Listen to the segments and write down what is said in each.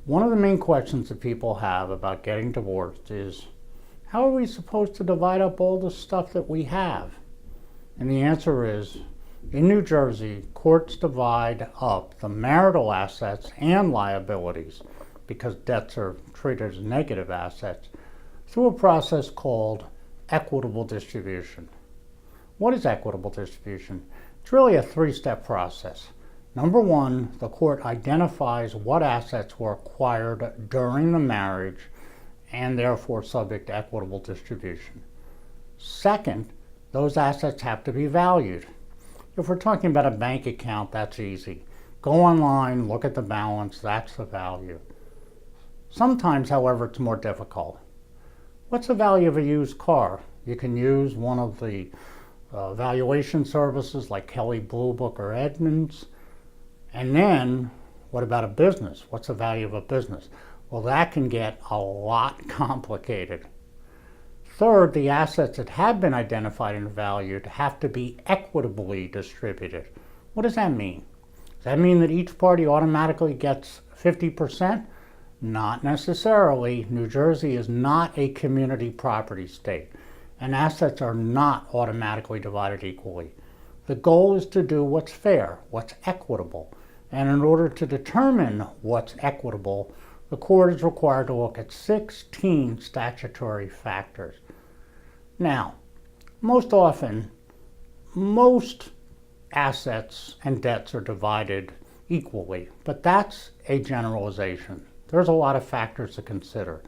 One of the main questions that people have about getting divorced is, how are we supposed to divide up all the stuff that we have? And the answer is, in New Jersey, courts divide up the marital assets and liabilities, because debts are treated as negative assets, through a process called equitable distribution. What is equitable distribution? It's really a three-step process. Number one, the court identifies what assets were acquired during the marriage and therefore subject to equitable distribution. Second, those assets have to be valued. If we're talking about a bank account, that's easy. Go online, look at the balance, that's the value. Sometimes, however, it's more difficult. What's the value of a used car? You can use one of the valuation services like Kelley Blue Book or Edmunds. And then, what about a business? What's the value of a business? Well, that can get a lot complicated. Third, the assets that have been identified and valued have to be equitably distributed. What does that mean? Does that mean that each party automatically gets 50%? Not necessarily. New Jersey is not a community property state, and assets are not automatically divided equally. The goal is to do what's fair, what's equitable. And in order to determine what's equitable, the court is required to look at 16 statutory factors. Now, most often, most assets and debts are divided equally, but that's a generalization. There's a lot of factors to consider.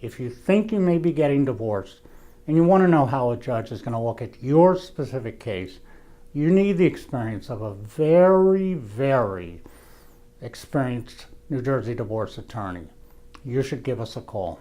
If you think you may be getting divorced and you want to know how a judge is going to look at your specific case, you need the experience of a very, very experienced New Jersey divorce attorney. You should give us a call.